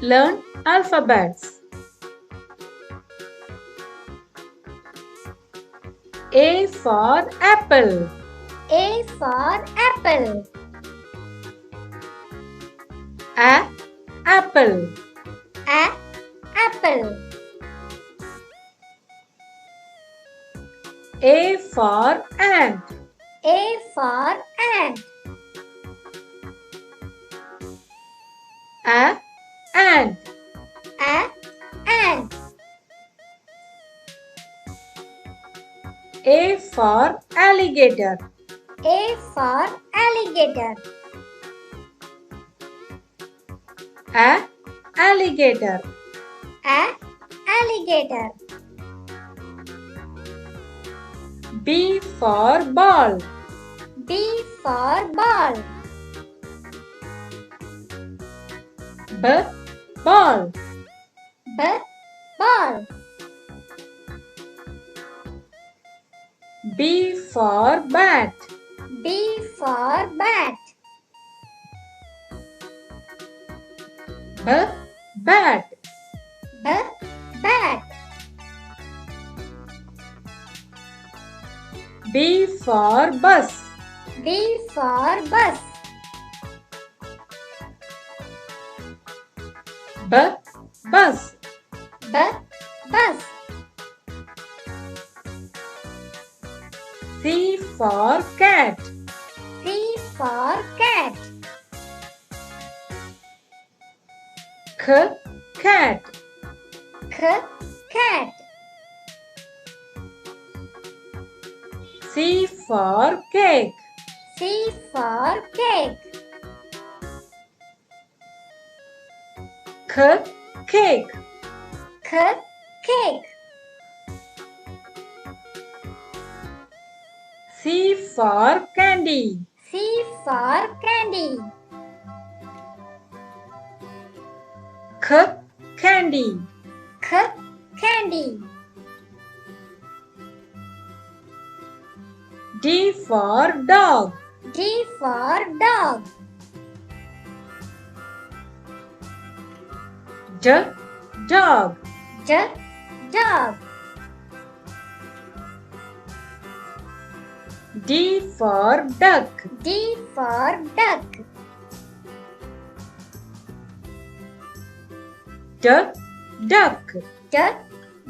Learn alphabets. A for apple. A for apple. Apple. Apple. A for ant. A for ant. Ant. Ant. A for alligator. A for alligator. Alligator. Alligator. B for ball. B for ball. Ball. Ball. B for bat. B for bat. Bat. Bat. B for bus. B for bus. Bus. Bus. C for cat. C for cat. Cat. Cat. C for cake. C for cake. Cake. Cake. C for candy. C for candy. Candy. Candy. D for dog. D for dog. Dog. Dog. D for duck. D for duck. Duck.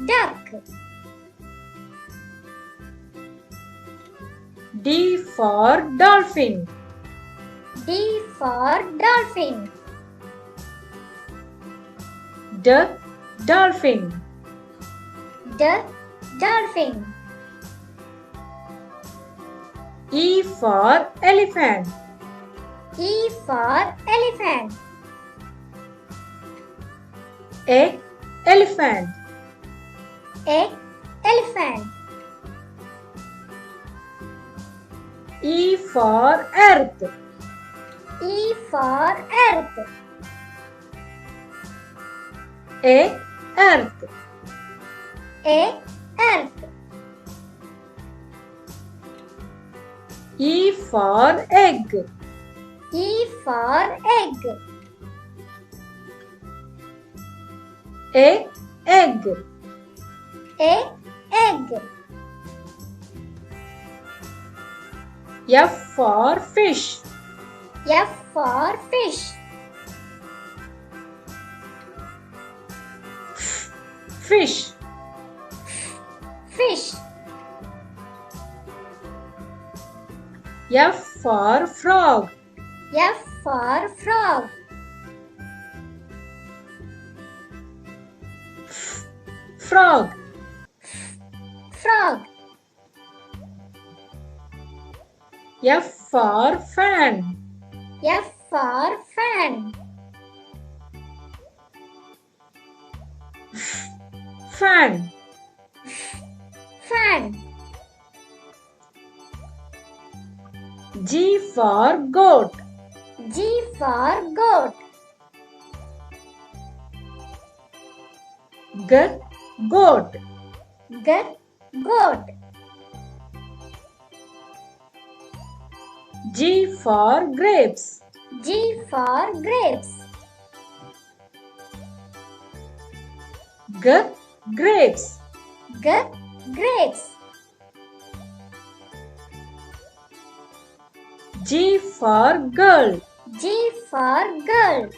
Duck. D for dolphin. D for dolphin. Dolphin. Dolphin. E for elephant. E for elephant. Elephant. Elephant. E for earth. E for earth. Earth. Earth. E for egg. E for egg. Egg. Egg. F for fish. F for fish. Fish. Fish. F for frog. F for frog. Frog. Frog. F for fan. F for fan. Fan. Fan. G for goat. G for goat. Goat. Goat. G for grapes. G for grapes. G. Grapes. G. Grapes. G for girl. G for girl.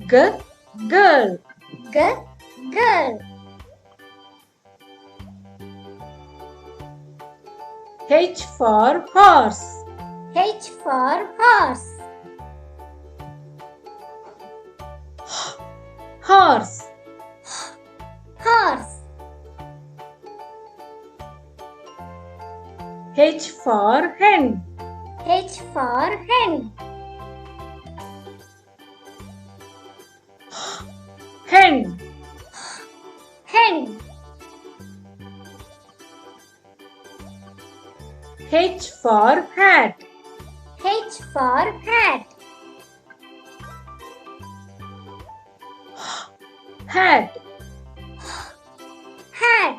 G. Girl. G. Girl. H for horse. H for horse. Horse. Horse. H for hen. H for hen. Hen. Hen. H for hat. H for hat. Hat. Hat.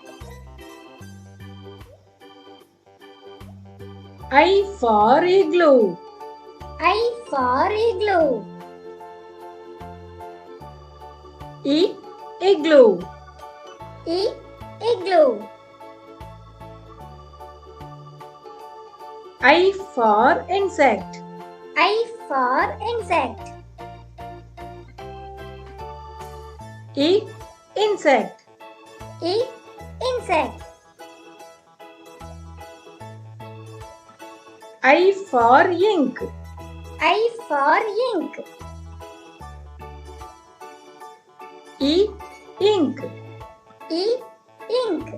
I for igloo. I for igloo. E. Igloo. E. Igloo. I for insect. I for insect. E. Insect. E. Insect. I for ink. I for ink. E. Ink. E. Ink.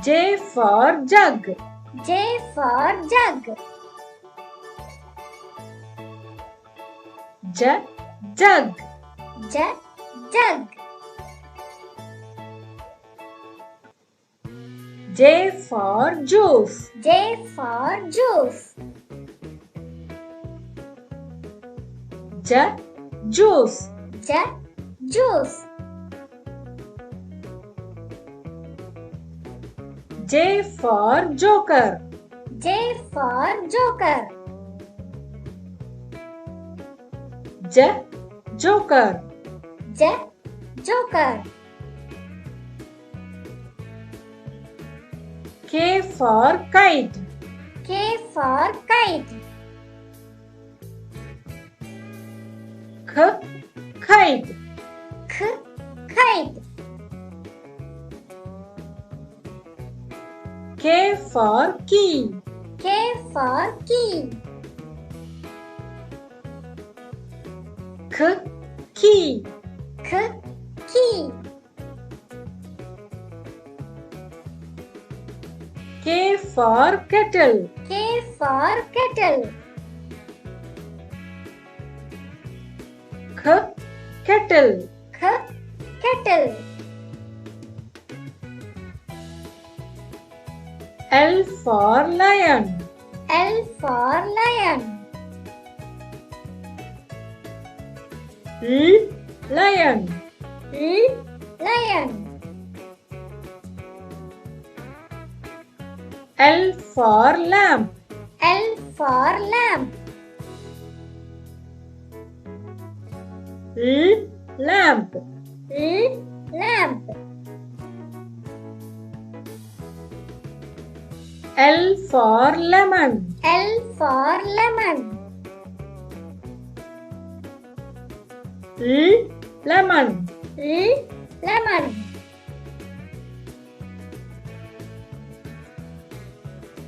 J for jug. J for jug. J. Jug. J. Jug. J for juice. J for juice. J. Juice. J. Juice. J for joker. J for joker. J. Joker. J. Joker. K for kite. K for kite. K. Kite. K. Kite. K for key. K for key. K. Key. K. Key. K for kettle. K for kettle. K. Kettle. K. Kettle. L for lion. L for lion. L. Lion. L. Lion. L for lamp. L for lamp. L. Lamp. L. Lamp. L for lemon. L for lemon. L. Lemon. L. Lemon.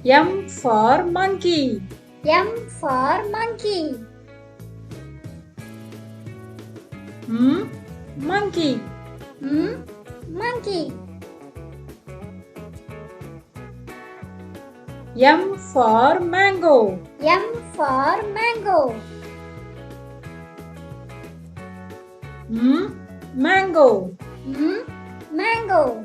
M for monkey. M for monkey. M. Monkey. M. Monkey. M for mango. M for mango. M. Mango. M. Mango.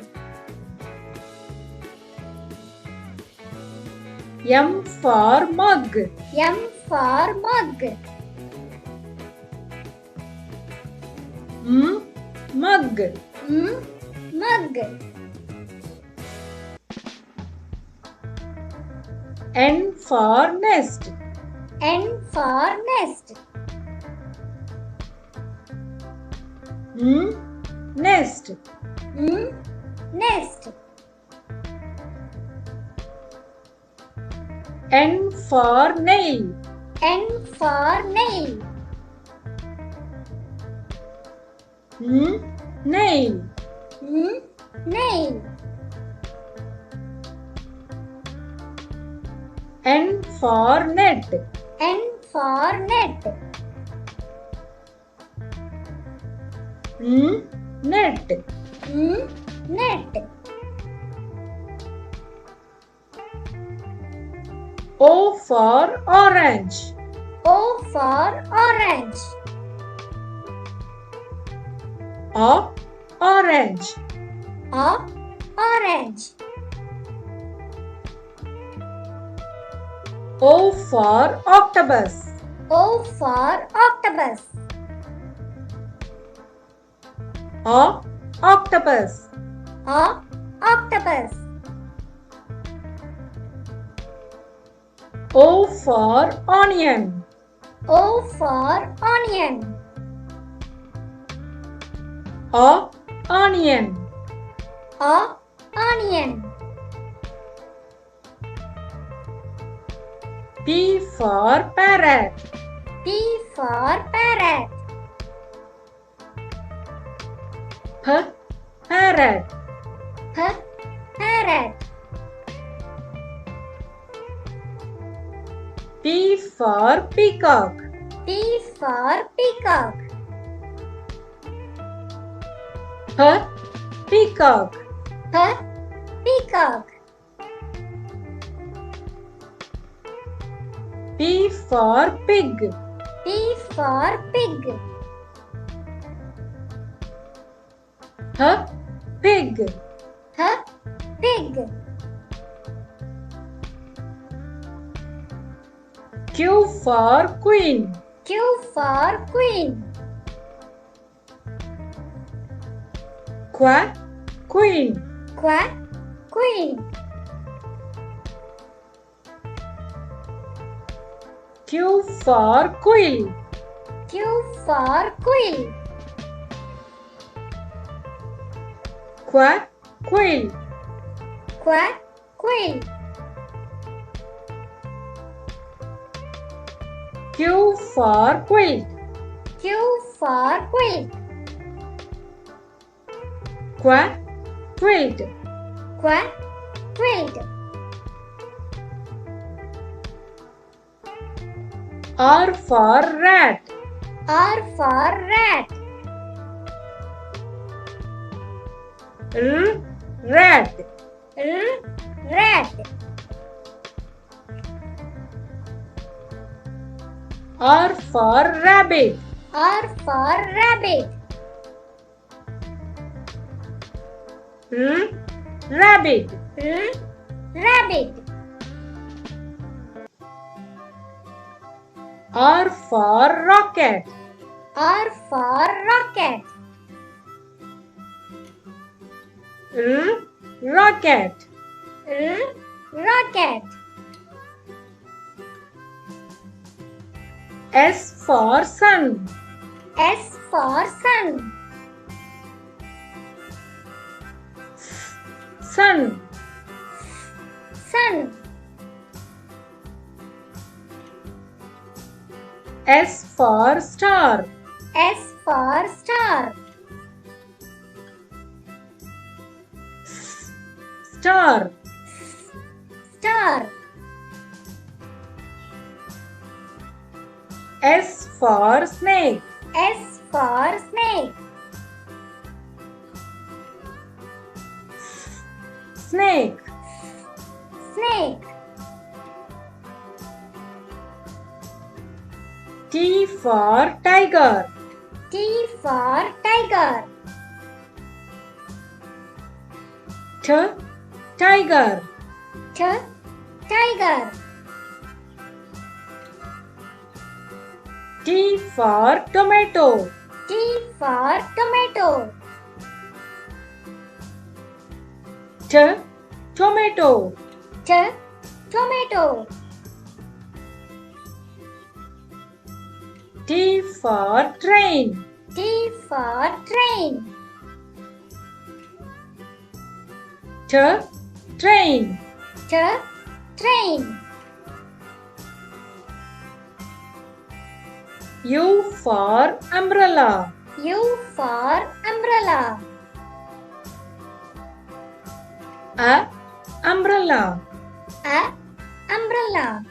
M for mug. M for mug. M. Mug. M. Mug. N for nest. N for nest. Nest. Nest. N for nail. N for nail. Nail. Nail. N for net. N for net. Net. Net. O for orange. O for orange. Orange. Orange. O for octopus. O for octopus. Octopus. Octopus. O for onion. O for onion. Onion. Onion. P for parrot. P for parrot. Parrot. Parrot. P for peacock. P for peacock. Peacock. Peacock. P for pig. P for pig. Pig. Pig. Q for queen. Q for queen. Queen. Queen. Q for quill. Q for quill. Quill. Quill. Q for quilt. Q for quilt. Quilt. Quilt. R for rat. R for rat. Rat. Rat. R for rabbit. R for rabbit. Rabbit. Rabbit. R for rocket. R for rocket. Rocket. Rocket. S for sun. S for sun. Sun. Sun. S for star. S for star. Star. Star. S for snake. S for snake. Snake. Snake. T for tiger. T for tiger. Tiger. Tiger. T for tomato. T for tomato. Tomato. Tomato. T for train. T for train. T, train. T, train. U for umbrella. U for umbrella. A, umbrella. A, umbrella.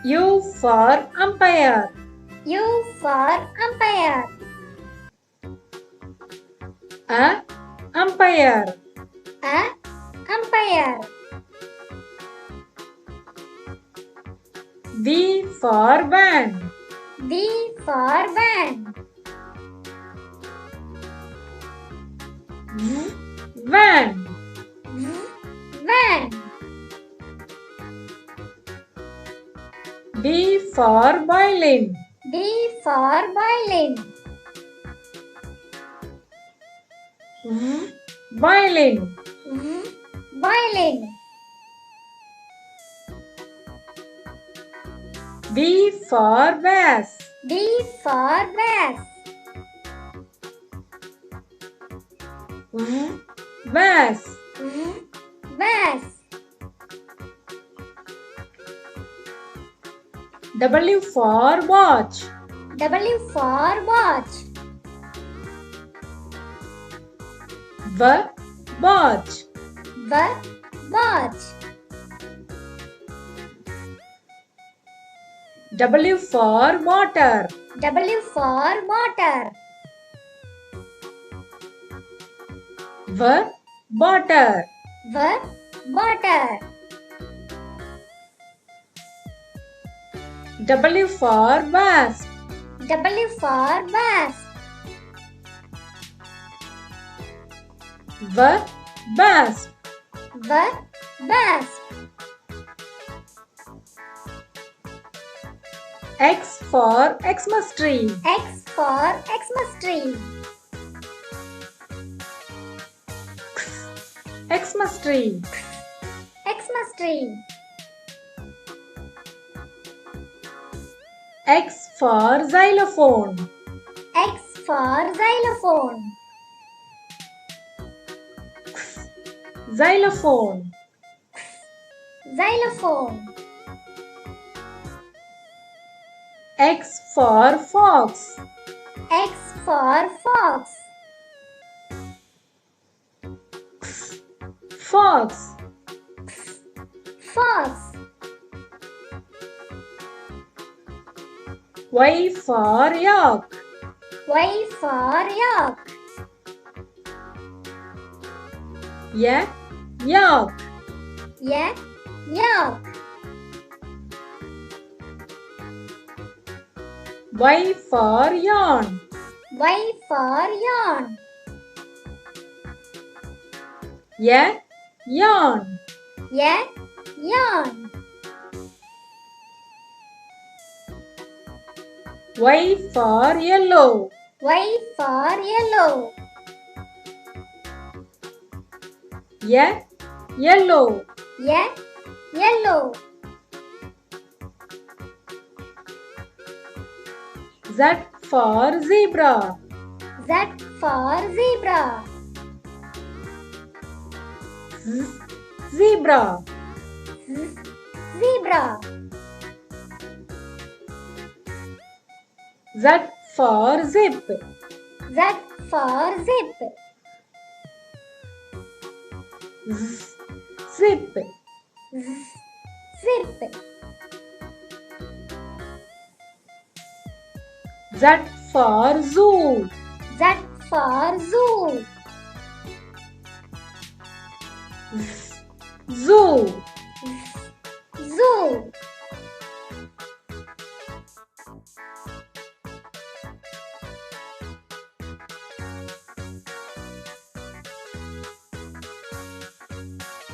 U for umpire. U for umpire. A, umpire. A, umpire. V for van. V for van. V, van. V, van. B for violin. B for violin. V, violin. V, violin. V for vase. V for vase. V, vase. V, vase. W for watch. W for watch. V, watch. V, watch. W for water. W for water. V, water. V, water. W for wasp. W for wasp. V, wasp. V, wasp. X for Xmas tree. X for Xmas tree. Xmas tree. Xmas tree. X for xylophone. X for xylophone. Xylophone. Xylophone. X for fox. X for fox. Fox. Fox. Y for yak. Y for yak. Yak. Yak. Yak, yak. Y for yarn. Y for yarn. Yak. Yarn. Yak, yarn. Y for yellow. Y for yellow. Yak. Yellow. Yak, yellow. Z for zebra. Z for zebra. Zebra. Zebra. Z for zip. Z for zip. Zip. Zip. Z for zoo. Z for zoo. Zoo.